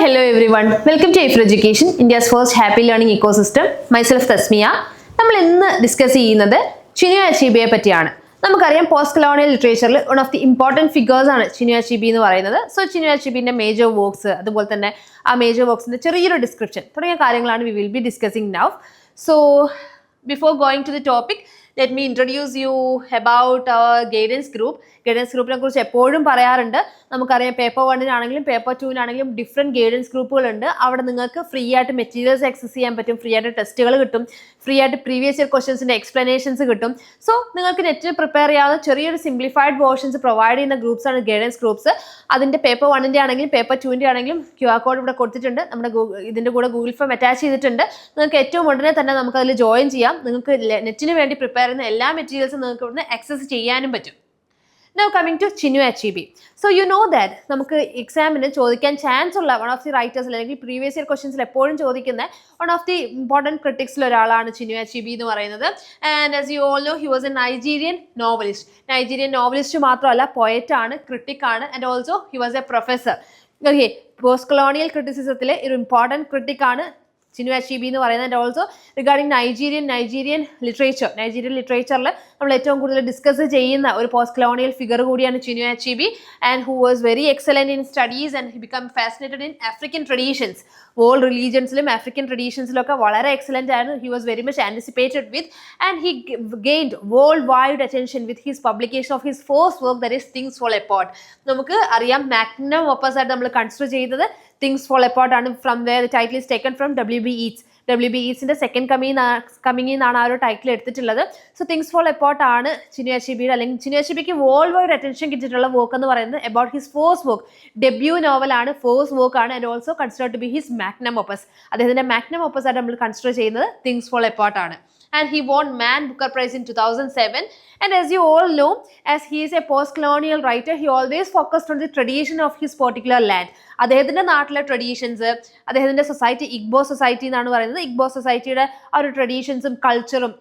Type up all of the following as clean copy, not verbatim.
Hello everyone, welcome to Aifer Education, India's first happy learning ecosystem. Myself Tasmiya. നമ്മൾ ഇന്ന് discuss ചെയ്യുന്നത് Chinua അച്ചീബിയെ പറ്റിയാണ്. നമുക്കറിയാം പോസ്റ്റ് കൊളോണിയൽ ലിറ്ററേച്ചറിൽ one of the important figures ആണ് ചിനുവ അച്ചീബി എന്ന് പറയുന്നത്. സോ ചിനുവ അച്ചീബിന്റെ മേജർ വർക്ക്സ്, അതുപോലെ തന്നെ ആ മേജർ വർക്ക്സിന്റെ ചെറിയൊരു ഡിസ്ക്രിപ്ഷൻ തുടങ്ങിയ കാര്യങ്ങളാണ് we will be discussing now. So before going to the topic, let me introduce you about our guidance group. Guidance ഗ്രൂപ്പിനെ കുറിച്ച് എപ്പോഴും പറയാറുണ്ട്. നമുക്കറിയാം പേപ്പർ 1-നാണെങ്കിലും പേപ്പർ 2-നാണെങ്കിലും ഡിഫറെൻറ്റ് ഗൈഡൻസ് ഗ്രൂപ്പുകളുണ്ട്. അവിടെ നിങ്ങൾക്ക് ഫ്രീ ആയിട്ട് മെറ്റീരിയൽസ് ആക്സസ് ചെയ്യാൻ പറ്റും, ഫ്രീ ആയിട്ട് ടെസ്റ്റുകൾ കിട്ടും, ഫ്രീ ആയിട്ട് പ്രീവിയസ് ഇയർ ക്വസ്റ്റ്യൻസിൻ്റെ എക്സ്പ്ലനേഷൻസ് കിട്ടും. സോ നിങ്ങൾക്ക് നെറ്റിൽ പ്രിപ്പയർ ചെയ്യാവുന്ന ചെറിയൊരു സിംപ്ലിഫൈഡ് വേർഷൻസ് പ്രൊവൈഡ് ചെയ്യുന്ന ഗ്രൂപ്പ്സാണ് ഗൈഡൻസ് ഗ്രൂപ്പ്സ്. അതിൻ്റെ പേപ്പർ 1-ൻ്റെ ആണെങ്കിലും പേപ്പർ 2-ൻ്റെ ആണെങ്കിലും QR കോഡ് ഇവിടെ കൊടുത്തിട്ടുണ്ട്. നമ്മുടെ ഇതിൻ്റെ കൂടെ ഗൂഗിൾ ഫോം അറ്റാച്ച് ചെയ്തിട്ടുണ്ട്. നിങ്ങൾക്ക് ഏറ്റവും ഉടനെ തന്നെ നമുക്ക് അതിൽ ജോയിൻ ചെയ്യാം. നിങ്ങൾക്ക് നെറ്റിന് വേണ്ടി പ്രിപ്പയർ ചെയ്യുന്ന എല്ലാ മെറ്റീരിയൽസും നിങ്ങൾക്ക് ഇവിടുന്ന് ആക്സസ് ചെയ്യാനും പറ്റും. Now coming to Chinua Achebe. So you know that നമുക്ക് എക്സാമിന് ചോദിക്കാൻ ചാൻസ് ഉള്ള വൺ ഓഫ് ദി റൈറ്റേഴ്സ് അല്ലെങ്കിൽ പ്രീവിയസ് ഇയർ ക്വസ്റ്റ്യൻസിൽ എപ്പോഴും ചോദിക്കുന്ന വൺ ഓഫ് ദി ഇമ്പോർട്ടൻറ്റ് ക്രിട്ടിക്സിൽ ഒരാളാണ് Chinua Achebe എന്ന് പറയുന്നത്. And as you all know he was a Nigerian novelist. Nigerian novelist മാത്രമല്ല, പോയറ്റാണ്, ക്രിട്ടിക്കാണ്, and also he was a professor. Okay, post colonial ക്രിറ്റിസിസത്തിലെ ഒരു ഇമ്പോർട്ടൻറ്റ് ക്രിട്ടിക്കാണ് Chinua Achebe എന്ന് പറയുന്നത്. ആൻഡ് ഓൾസോ റിഗാർഡിങ് നൈജീരിയൻ ലിറ്ററേച്ചറിൽ നമ്മൾ ഏറ്റവും കൂടുതൽ ഡിസ്കസ് ചെയ്യുന്ന ഒരു പോസ്റ്റ് കൊളോണിയൽ ഫിഗർ കൂടിയാണ് Chinua Achebe, and who was very excellent in studies and he become fascinated in African traditions. World റിലീജിയൻസിലും ആഫ്രിക്കൻ ട്രഡീഷൻസിലൊക്കെ വളരെ എക്സലന്റ് ആയിരുന്നു. He was very much anticipated with and he gained world wide attention with his publication of his first work, that is things fall apart. നമുക്ക് അറിയാം magnum opus ആയിട്ട് നമ്മൾ consider ചെയ്തത് things fall apart ആണ്. From where the title is taken from WB Yeatsന്റെ second coming എന്നാണ് ആ ഒരു ടൈറ്റിൽ എടുത്തിട്ടുള്ളത്. സോ തിങ്സ് ഫോൾ അപ്പാർട്ട് ആണ് Chinua Achebe അല്ലെങ്കിൽ Chinua Achebeക്ക് വേൾഡ് വൈഡ് അറ്റൻഷൻ കിട്ടിയിട്ടുള്ള വർക്ക് എന്ന് പറയുന്നത് about his first work. Debut നോവലാണ്, ഫസ്റ്റ് വർക്ക് ആണ്, and also consider to be his magnum opus. അദ്ദേഹത്തിന്റെ മാഗ്നം ഓപ്പസ് ആയിട്ട് നമ്മൾ കൺസിഡർ ചെയ്യുന്നത് തിങ്സ് ഫോൾ അപ്പാർട്ട് ആണ്. And he won Man Booker Prize in 2007. And as you all know, as he is a post-colonial writer, he always focused on the tradition of his particular land. അദ്ദേഹത്തിൻ്റെ നാട്ടിലെ traditions, അദ്ദേഹത്തിൻ്റെ society Igbo society എന്നാണ് പറയുന്നത്. Igbo സൊസൈറ്റിയുടെ ആ ഒരു ട്രഡീഷൻസും കൾച്ചറും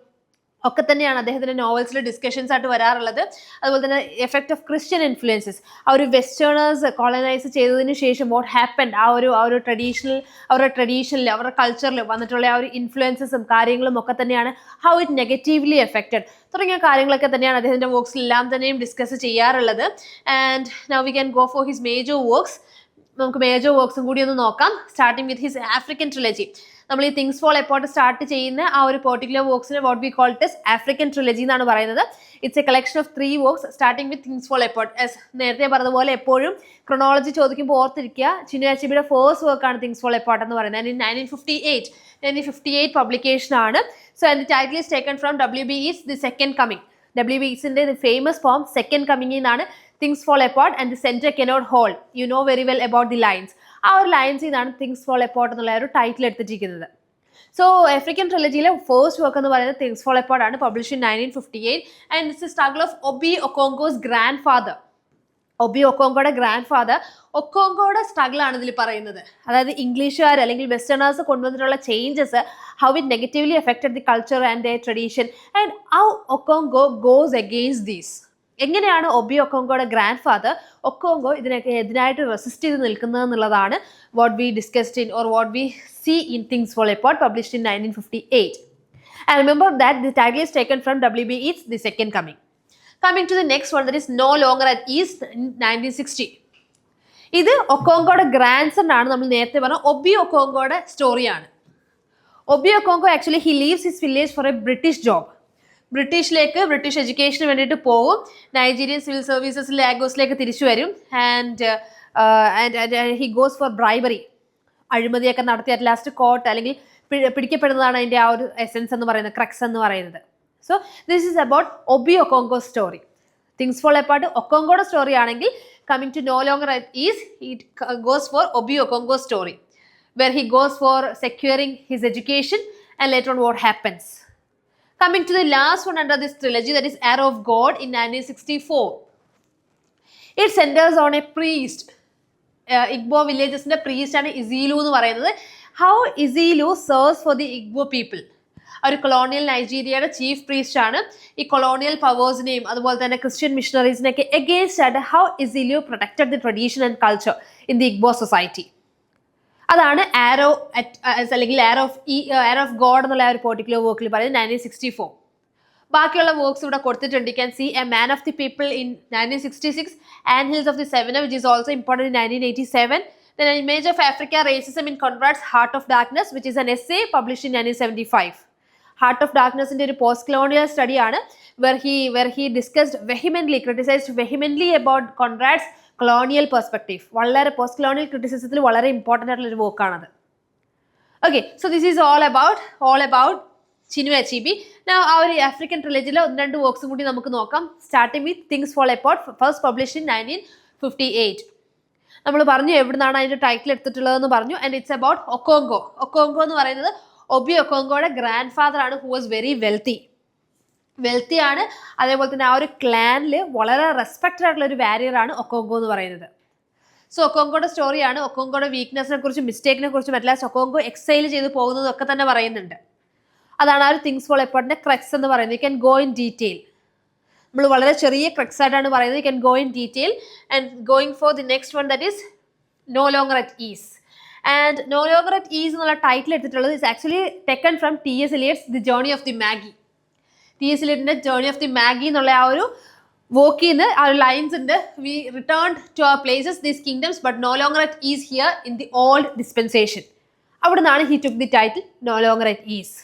ഒക്കെ തന്നെയാണ് അദ്ദേഹത്തിൻ്റെ നോവൽസിൽ ഡിസ്കഷൻസ് ആയിട്ട് വരാറുള്ളത്. അതുപോലെ തന്നെ എഫക്റ്റ് ഓഫ് ക്രിസ്ത്യൻ ഇൻഫ്ലുവൻസസ്, ആ ഒരു വെസ്റ്റേണേഴ്സ് കോളനൈസ് ചെയ്തതിന് ശേഷം വാട്ട് ഹാപ്പൻഡ്, അവരുടെ ട്രഡീഷനിൽ അവരുടെ കൾച്ചറിൽ വന്നിട്ടുള്ള ആ ഒരു ഇൻഫ്ലുവൻസസും കാര്യങ്ങളും ഒക്കെ തന്നെയാണ് ഹൗ ഇറ്റ് നെഗറ്റീവ്ലി എഫക്റ്റഡ് തുടങ്ങിയ കാര്യങ്ങളൊക്കെ തന്നെയാണ് അദ്ദേഹത്തിൻ്റെ വർക്ക്സിലെല്ലാം തന്നെയും ഡിസ്കസ് ചെയ്യാറുള്ളത്. And now we can go for his major works. നമുക്ക് മേജർ വർക്ക്സും കൂടി ഒന്ന് നോക്കാം. Starting with his African trilogy. നമ്മൾ ഈ തിങ്സ് ഫോൾ അപ്പാർട്ട് സ്റ്റാർട്ട് ചെയ്യുന്ന ആ ഒരു പെർട്ടിക്കുലർ വർക്ക്സിനെ what we call it African trilogy എന്നാണ് പറയുന്നത്. It's a collection of 3 works starting with things fall apart. നേരത്തെ പറഞ്ഞതുപോലെ എപ്പോഴും ക്രൊണോളജി ചോദിക്കുമ്പോൾ ഓർത്തിരിക്കുക, Chinua Achebeയുടെ ഫസ്റ്റ് വർക്കാണ് തിങ്സ് ഫോൾ അപ്പാർട്ട് എന്ന് പറയുന്നത്. ആൻഡ് ഇൻ 1958 പബ്ലിക്കേഷൻ ആണ്. So and the title is taken from WB Yeats the second coming. WB Yeatsന്റെ ഫേമസ് പോം സെക്കൻഡ് കമ്മിങ് എന്നാണ് things fall apart and the centre cannot hold. You know very well about the lines. ആ ഒരു ലൈൻസിൽ നിന്നാണ് things fall apart എന്നുള്ള ഒരു title എടുത്തിരിക്കുന്നത്. So African ട്രിലജിയിലെ first work എന്ന് പറയുന്നത് തിങ്സ് ഫോൾ അപ്പാർട്ട് ആണ്, publish in 1958. And it's a struggle of Obi ഒക്കോങ്കോയുടെ ഗ്രാൻഡ് ഫാദർ ഒക്കോങ്കോയുടെ സ്ട്രഗിൾ ആണ് ഇതിൽ പറയുന്നത്. അതായത് ഇംഗ്ലീഷുകാർ അല്ലെങ്കിൽ വെസ്റ്റേണേഴ്സ് കൊണ്ടുവന്നിട്ടുള്ള changes, how it negatively affected the culture and the tradition and how Okonkwo goes against these. എങ്ങനെയാണ് ഒബി ഒക്കോങ്കോയുടെ ഗ്രാൻഡ് ഫാദർ ഒക്കോങ്കോ ഇതിനൊക്കെ എതിരായിട്ട് റെസിസ്റ്റ് ചെയ്ത് നിൽക്കുന്നത് എന്നുള്ളതാണ് what we discussed in or what we see in things fall apart published in 1958. And remember that the title is taken from WB Yeats the second coming. Coming to the next one, that is No Longer at Ease in 1960. ഇത് ഒക്കോങ്കോയുടെ grand ആണ്. നമ്മൾ നേരത്തെ പറഞ്ഞ Obi ഒക്കോങ്കോയുടെ സ്റ്റോറിയാണ്. Obi Okonkwo actually he leaves his village for a British job. British എഡ്യൂക്കേഷന് വേണ്ടിയിട്ട് പോകും. നൈജീരിയൻ സിവിൽ സർവീസസിൽ ലാഗോസിലേക്ക് തിരിച്ചു വരും. And he goes for bribery. അഴിമതിയൊക്കെ നടത്തി അറ്റ് ലാസ്റ്റ് കോർട്ട് അല്ലെങ്കിൽ പിടിക്കപ്പെടുന്നതാണ് അതിൻ്റെ ആ ഒരു എസെൻസ് എന്ന് പറയുന്നത്, ക്രക്സ് എന്ന് പറയുന്നത്. So this is about Obi Okonkwo story. Things fall apart ഒക്കോങ്കോയുടെ സ്റ്റോറി ആണെങ്കിൽ coming to no longer at ease it goes for Obi Okonkwo story, where he goes for securing his education and later on what happens. Coming to the last one under this trilogy, that is Arrow of God in 1964. It centers on a priest. Igbo villagesന്റെ priest ആണ് Ezeulu എന്ന് പറയുന്നത്. How Ezeulu serves for the Igbo people. ഒരു colonial നൈജീരിയയുടെ chief priest ആണ്. ഈ colonial പവേഴ്സിനെയും അതുപോലെ തന്നെ ക്രിസ്ത്യൻ മിഷണറീസിനെയൊക്കെ എഗെയിൻസ്റ്റ് ആയിട്ട് how Ezeulu protected the tradition and culture in the Igbo society. അതാണ് ആരോ അല്ലെങ്കിൽ ആരോ ഓഫ് ഗോഡ് എന്നുള്ള ഒരു പെർട്ടിക്കുലർ വർക്കിൽ പറയുന്നത് 1964. ബാക്കിയുള്ള വർക്ക്സ് ഇവിടെ കൊടുത്തിട്ടുണ്ട്. You can see a man of the people in 1966, and hills of the seven which is also important in 1987. Then an image of Africa, racism in Conrad's Heart of Darkness, which is an essay published in 1975. Heart of Darkness in a post-colonial study where he discussed criticized vehemently about Conrad's colonial perspective. വളരെ post-colonial criticism വളരെ important ആയിട്ടുള്ള work ആണത്. Okay, so this is all about Chinua Achebe. Now our African trilogy ഒന്ന് രണ്ട് works കൂടി നമുക്ക് നോക്കാം. Starting with Things Fall Apart, first published in 1958. നമ്മൾ പറഞ്ഞു എവിടുന്നാണ് അതിന്റെ ടൈറ്റിൽ എടുത്തിട്ടുള്ളതെന്ന് പറഞ്ഞു. And it's about Okonkwo. Okonkwo എന്ന് പറയുന്നത് ഒബി ഒക്കോങ്കോയുടെ ഗ്രാൻഡ് ഫാദർ ആണ്, ഹു വാസ് വെരി വെൽത്തി ആണ്. അതേപോലെ തന്നെ ആ ഒരു ക്ലാനിൽ വളരെ റെസ്പെക്റ്റഡ് ആയിട്ടുള്ള ഒരു വാരിയർ ആണ് ഒക്കോങ്കോ എന്ന് പറയുന്നത്. സോ ഒക്കോങ്കോയുടെ സ്റ്റോറിയാണ്. ഒക്കോങ്കോയുടെ വീക്ക്നെസ്സിനെ കുറിച്ചും മിസ്റ്റേക്കിനെ കുറിച്ചും അറ്റ്ലാസ്റ്റ് ഒക്കോങ്കോ എക്സൈൽ ചെയ്ത് പോകുന്നതൊക്കെ തന്നെ പറയുന്നുണ്ട്. അതാണ് ആ ഒരു തിങ്സ് ഫോൾ അപ്പാർട്ടിന്റെ ക്രക്സ് എന്ന് പറയുന്നത്. You can go in detail. നമ്മൾ വളരെ ചെറിയ ക്രക്സ് ആയിട്ടാണ് പറയുന്നത്. You can go in detail. And going for the next one, that is no longer at ease. And no longer at ease എന്നുള്ള title എടുത്തിട്ടുള്ളത് is actually taken from T.S. Eliot's the journey of the Magi. T.S. Eliotന്റെ journey of the Magi എന്നുള്ള ആ ഒരു വോക്കിൽ നിന്ന് ആ ഒരു ലൈൻസ് ഉണ്ട്. We returned to our places these kingdoms but no longer at ease here in the old dispensation. അവിടെ നിന്നാണ് he took the title no longer at ease.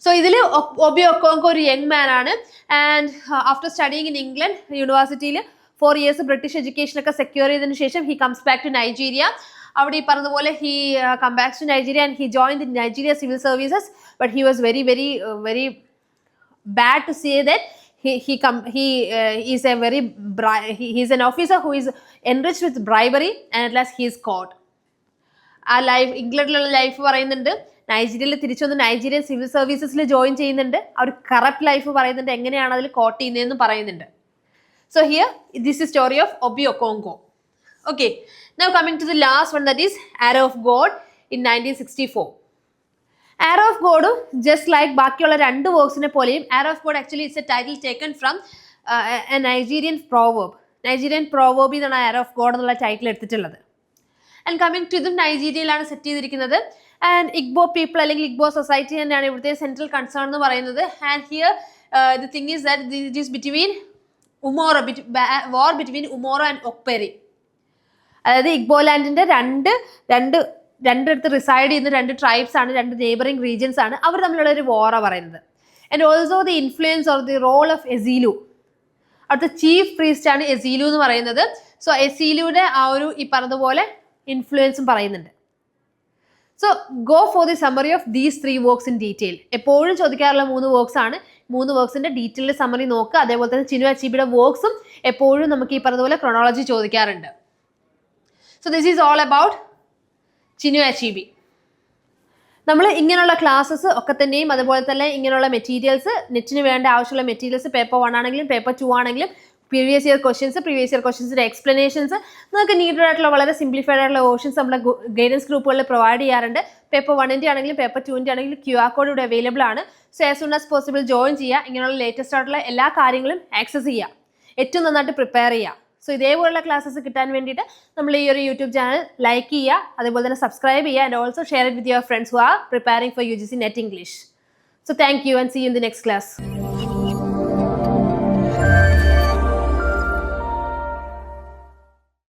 So ഇതിൽ ഒബി ഒക്കോങ്കോ ഒരു യങ് മാൻ ആണ്. And after studying in England യൂണിവേഴ്സിറ്റിയിൽ 4 years British education ഒക്കെ secure ചെയ്തതിനു ശേഷം he comes back to Nigeria. അവിടെ ഈ പറഞ്ഞതുപോലെ he come back to Nigeria and he join the Nigeria civil services. But he was very bad too say that he is an officer who is enriched with bribery and at last he is caught. ആ life ഇംഗ്ലണ്ടിലുള്ള life പറയുന്നുണ്ട്. നൈജീരിയയിൽ തിരിച്ചു വന്ന് Nigerian civil സർവീസസിൽ join ചെയ്യുന്നുണ്ട്. ആ ഒരു corrupt life പറയുന്നുണ്ട്, എങ്ങനെയാണ് അതിൽ കോട്ട് ചെയ്യുന്നതെന്ന് പറയുന്നുണ്ട്. So here this is story of Obi Okonkwo. Okay, now coming to the last one, that is arrow of God in 1964. Arrow of ഗോഡും ജസ്റ്റ് ലൈക്ക് ബാക്കിയുള്ള രണ്ട് വർക്ക്സിനെ പോലെയും arrow of God actually it's a title taken from a Nigerian proverb എന്നാണ് arrow of God എന്നുള്ള title എടുത്തിട്ടുള്ളത്. And coming to ഇതും നൈജീരിയയിലാണ് സെറ്റ് ചെയ്തിരിക്കുന്നത്. ആൻഡ് ഇഗ്ബോ പീപ്പിൾ അല്ലെങ്കിൽ ഇഗ്ബോ സൊസൈറ്റി തന്നെയാണ് ഇവിടുത്തെ സെൻട്രൽ കൺസേൺ എന്ന് പറയുന്നത്. And here the thing is that it is between war between Umuaro and Okperi. അതായത് ഇഗ്ബോ ലാൻഡിന്റെ രണ്ടിടത്ത് റിസൈഡ് ചെയ്യുന്ന രണ്ട് ട്രൈബ്സ് ആണ്, രണ്ട് നെയ്ബറിംഗ് റീജിയൻസ് ആണ്. അവർ തമ്മിലുള്ള ഒരു വാറാണ് പറയുന്നത്. And also the influence or the role of Ezeulu. അവിടുത്തെ ചീഫ് പ്രീസ്റ്റ് ആണ് എസീലു എന്ന് പറയുന്നത്. സോ എസീലുയുടെ ആ ഒരു ഈ പറഞ്ഞതുപോലെ ഇൻഫ്ലുവൻസും പറയുന്നുണ്ട്. So go for the summary of these 3 works in detail. എപ്പോഴും ചോദിക്കാറുള്ള 3 വർക്ക്സ് ആണ്. 3 വർക്ക്സിന്റെ ഡീറ്റെയിൽ സമ്മറി നോക്കുക. അതേപോലെ തന്നെ ചിനുവ അച്ചീബിയുടെ വർക്ക്സും എപ്പോഴും നമുക്ക് ഈ പറഞ്ഞതുപോലെ ക്രോണോളജി ചോദിക്കാറുണ്ട്. So this is all about Chinua Achebe. നമ്മൾ ഇങ്ങനെയുള്ള ക്ലാസ്സസ് ഒക്കെ തന്നെയും അതുപോലെ തന്നെ ഇങ്ങനെയുള്ള മെറ്റീരിയൽസ്, നെറ്റിന് വേണ്ട ആവശ്യമുള്ള മെറ്റീരിയൽസ് പേപ്പർ 1 ആണെങ്കിലും പേപ്പർ 2 ആണെങ്കിലും പ്രീവിയസ് ഇയർ ക്വസ്റ്റ്യൻസിന്റെ എക്സ്പ്ലനേഷൻസ് നിങ്ങൾക്ക് നീഡഡ് ആയിട്ടുള്ള വളരെ സിംപ്ലിഫൈഡ് ആയിട്ടുള്ള ഓപ്ഷൻസ് നമ്മുടെ ഗൈഡൻസ് ഗ്രൂപ്പുകളിൽ പ്രൊവൈഡ് ചെയ്യാറുണ്ട്. പേപ്പർ 1ന്റെ ആണെങ്കിലും പേപ്പർ 2ന്റെ ആണെങ്കിലും QR കോഡ് ഇവിടെ അവൈലബിൾ ആണ്. So as soon as possible join ചെയ്യുക. ഇങ്ങനെയുള്ള ലേറ്റസ്റ്റ് ആയിട്ടുള്ള എല്ലാ കാര്യങ്ങളും ആക്സസ് ചെയ്യുക. ഏറ്റവും നന്നായിട്ട് പ്രിപ്പയർ ചെയ്യുക. സോ ഇതേപോലുള്ള ക്ലാസ്സസ് കിട്ടാൻ വേണ്ടിയിട്ട് നമ്മൾ ഈ ഒരു യൂട്യൂബ് ചാനൽ ലൈക്ക് ചെയ്യുക, അതുപോലെ തന്നെ സബ്സ്ക്രൈബ് ചെയ്യുക, and also share it with your friends who are preparing for UGC net English. So thank you and see you in the next class.